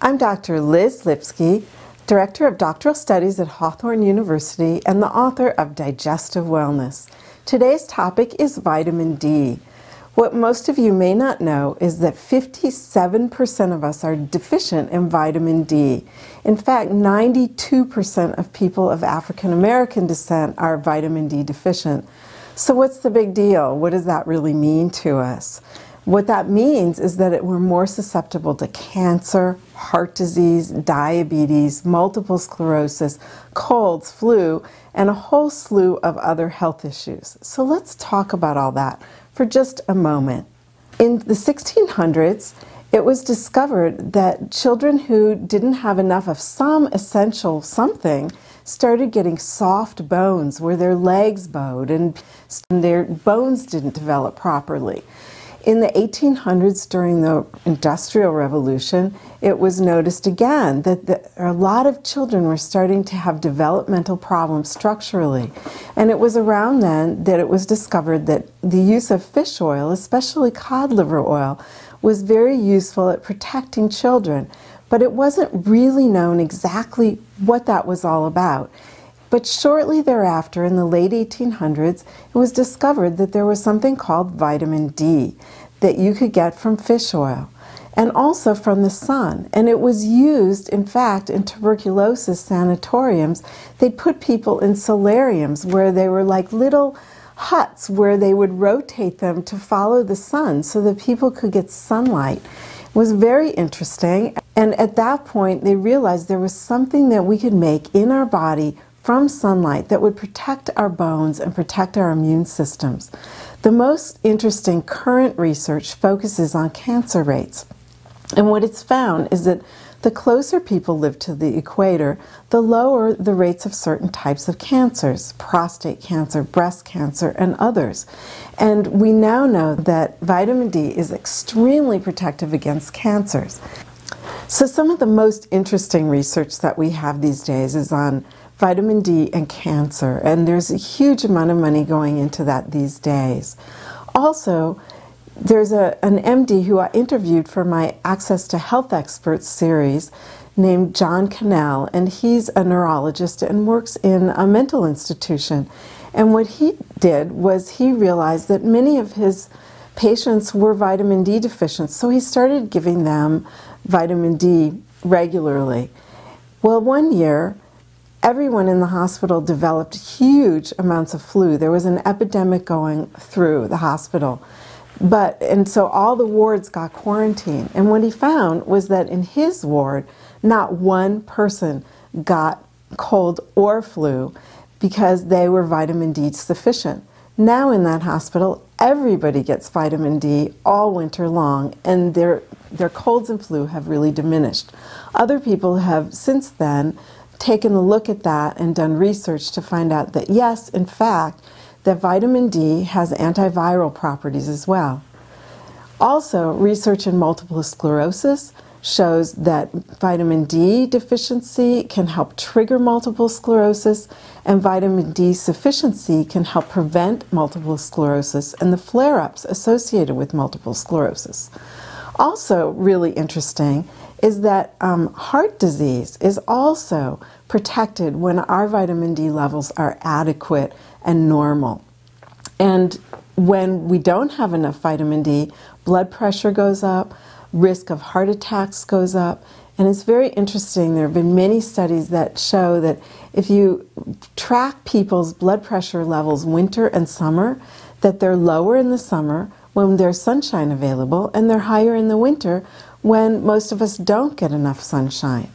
I'm Dr. Liz Lipsky, Director of Doctoral Studies at Hawthorne University and the author of Digestive Wellness. Today's topic is vitamin D. What most of you may not know is that 57% of us are deficient in vitamin D. In fact, 92% of people of African American descent are vitamin D deficient. So what's the big deal? What does that really mean to us? What that means is that we're more susceptible to cancer, heart disease, diabetes, multiple sclerosis, colds, flu, and a whole slew of other health issues. So let's talk about all that for just a moment. In the 1600s, it was discovered that children who didn't have enough of some essential something started getting soft bones where their legs bowed and their bones didn't develop properly. In the 1800s, during the Industrial Revolution, it was noticed again that a lot of children were starting to have developmental problems structurally. And it was around then that it was discovered that the use of fish oil, especially cod liver oil, was very useful at protecting children. But it wasn't really known exactly what that was all about. But shortly thereafter, in the late 1800s, it was discovered that there was something called vitamin D that you could get from fish oil and also from the sun. And it was used, in fact, in tuberculosis sanatoriums. They'd put people in solariums where they were like little huts where they would rotate them to follow the sun so that people could get sunlight. It was very interesting. And at that point, they realized there was something that we could make in our body from sunlight that would protect our bones and protect our immune systems. The most interesting current research focuses on cancer rates. And what it's found is that the closer people live to the equator, the lower the rates of certain types of cancers, prostate cancer, breast cancer, and others. And we now know that vitamin D is extremely protective against cancers. So some of the most interesting research that we have these days is on vitamin D and cancer, and there's a huge amount of money going into that these days. Also, there's an MD who I interviewed for my Access to Health Experts series named John Cannell, and he's a neurologist and works in a mental institution. And what he did was he realized that many of his patients were vitamin D deficient, so he started giving them vitamin D regularly. Well, one year, everyone in the hospital developed huge amounts of flu. There was an epidemic going through the hospital. And so all the wards got quarantined. And what he found was that in his ward, not one person got cold or flu because they were vitamin D sufficient. Now in that hospital, everybody gets vitamin D all winter long, and their colds and flu have really diminished. Other people have since then taken a look at that and done research to find out that yes, in fact, that vitamin D has antiviral properties as well. Also, research in multiple sclerosis shows that vitamin D deficiency can help trigger multiple sclerosis, and vitamin D sufficiency can help prevent multiple sclerosis and the flare-ups associated with multiple sclerosis. Also really interesting is that heart disease is also protected when our vitamin D levels are adequate and normal. And when we don't have enough vitamin D, blood pressure goes up, risk of heart attacks goes up, and it's very interesting. There have been many studies that show that if you track people's blood pressure levels winter and summer, that they're lower in the summer when there's sunshine available, and they're higher in the winter when most of us don't get enough sunshine.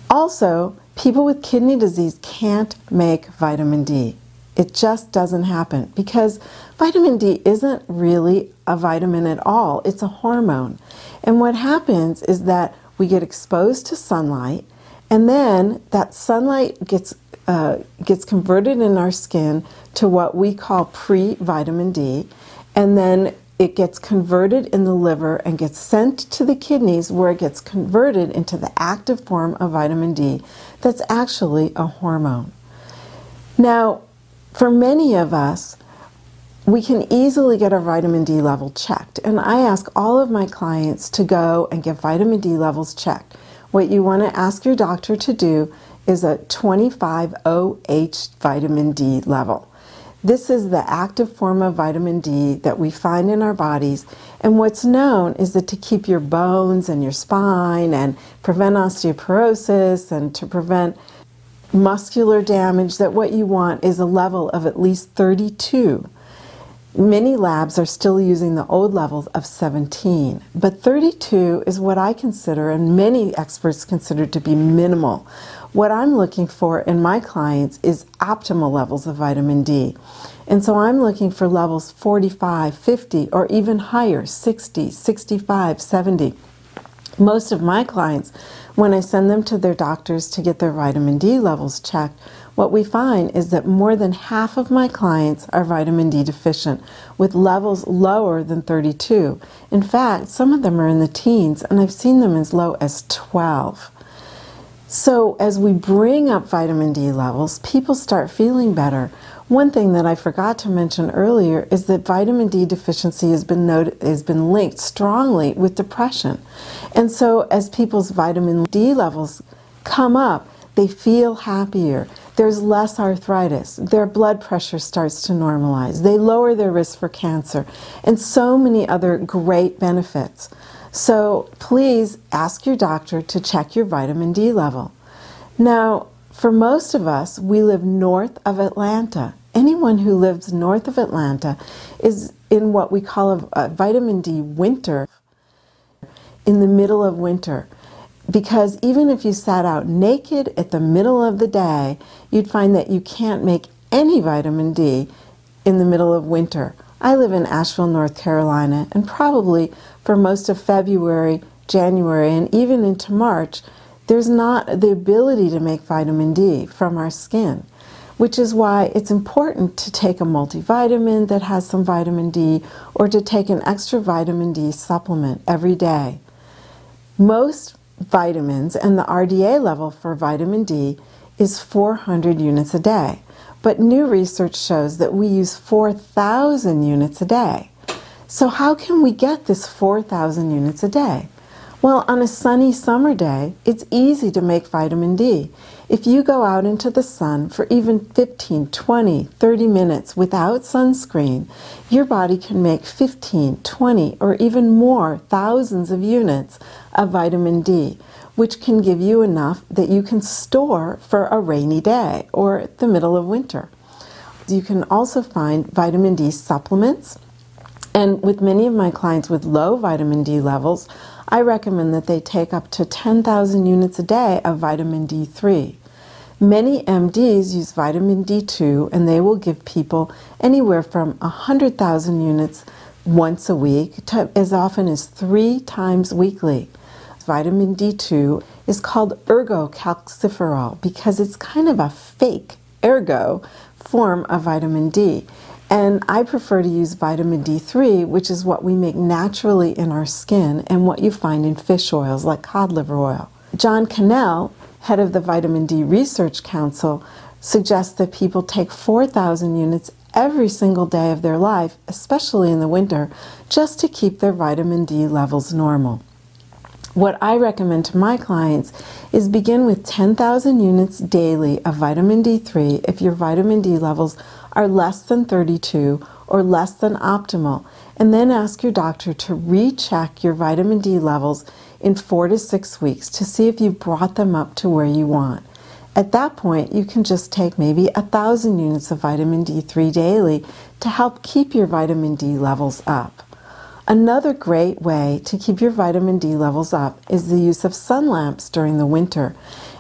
Also, people with kidney disease can't make vitamin D. It just doesn't happen because vitamin D isn't really a vitamin at all. It's a hormone. And what happens is that we get exposed to sunlight, and then that sunlight gets converted in our skin to what we call pre-vitamin D, and then it gets converted in the liver and gets sent to the kidneys where it gets converted into the active form of vitamin D that's actually a hormone. Now, for many of us, we can easily get our vitamin D level checked. And I ask all of my clients to go and get vitamin D levels checked. What you want to ask your doctor to do is a 25 OH vitamin D level. This is the active form of vitamin D that we find in our bodies, and what's known is that to keep your bones and your spine and prevent osteoporosis and to prevent muscular damage, that what you want is a level of at least 32. Many labs are still using the old levels of 17, but 32 is what I consider, and many experts consider, to be minimal. What I'm looking for in my clients is optimal levels of vitamin D. And so I'm looking for levels 45, 50, or even higher, 60, 65, 70. Most of my clients, when I send them to their doctors to get their vitamin D levels checked, what we find is that more than half of my clients are vitamin D deficient, with levels lower than 32. In fact, some of them are in the teens, and I've seen them as low as 12. So as we bring up vitamin D levels, people start feeling better. One thing that I forgot to mention earlier is that vitamin D deficiency has been linked strongly with depression. And so as people's vitamin D levels come up, they feel happier. There's less arthritis. Their blood pressure starts to normalize. They lower their risk for cancer, and so many other great benefits. So please ask your doctor to check your vitamin D level. Now, for most of us, we live north of Atlanta. Anyone who lives north of Atlanta is in what we call a vitamin D winter, in the middle of winter. Because even if you sat out naked at the middle of the day, you'd find that you can't make any vitamin D in the middle of winter. I live in Asheville, North Carolina, and probably for most of February, January, and even into March, there's not the ability to make vitamin D from our skin, which is why it's important to take a multivitamin that has some vitamin D, or to take an extra vitamin D supplement every day. Most vitamins, and the RDA level for vitamin D is 400 units a day. But new research shows that we use 4,000 units a day. So how can we get this 4,000 units a day? Well, on a sunny summer day, it's easy to make vitamin D. If you go out into the sun for even 15, 20, 30 minutes without sunscreen, your body can make 15, 20, or even more thousands of units of vitamin D, which can give you enough that you can store for a rainy day or the middle of winter. You can also find vitamin D supplements, and with many of my clients with low vitamin D levels, I recommend that they take up to 10,000 units a day of vitamin D3. Many MDs use vitamin D2, and they will give people anywhere from 100,000 units once a week to as often as 3 times weekly. Vitamin D2 is called ergocalciferol because it's kind of a fake ergo form of vitamin D. And I prefer to use vitamin D3, which is what we make naturally in our skin and what you find in fish oils like cod liver oil. John Cannell, head of the Vitamin D Research Council, suggests that people take 4,000 units every single day of their life, especially in the winter, just to keep their vitamin D levels normal. What I recommend to my clients is begin with 10,000 units daily of vitamin D3 if your vitamin D levels are less than 32 or less than optimal, and then ask your doctor to recheck your vitamin D levels in 4 to 6 weeks to see if you've brought them up to where you want. At that point, you can just take maybe 1,000 units of vitamin D3 daily to help keep your vitamin D levels up. Another great way to keep your vitamin D levels up is the use of sun lamps during the winter.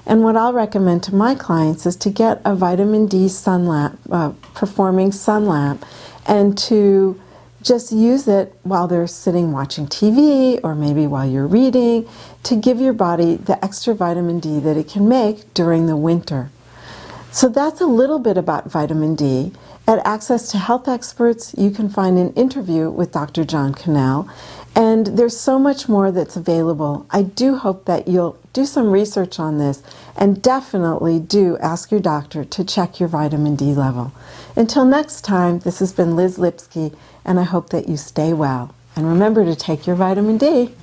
And what I'll recommend to my clients is to get a vitamin D sun lamp, performing sun lamp, and to just use it while they're sitting watching TV or maybe while you're reading to give your body the extra vitamin D that it can make during the winter. So that's a little bit about vitamin D. At Access to Health Experts, you can find an interview with Dr. John Cannell, And there's so much more that's available. I do hope that you'll do some research on this, and definitely do ask your doctor to check your vitamin D level. Until next time, this has been Liz Lipsky, and I hope that you stay well. And remember to take your vitamin D.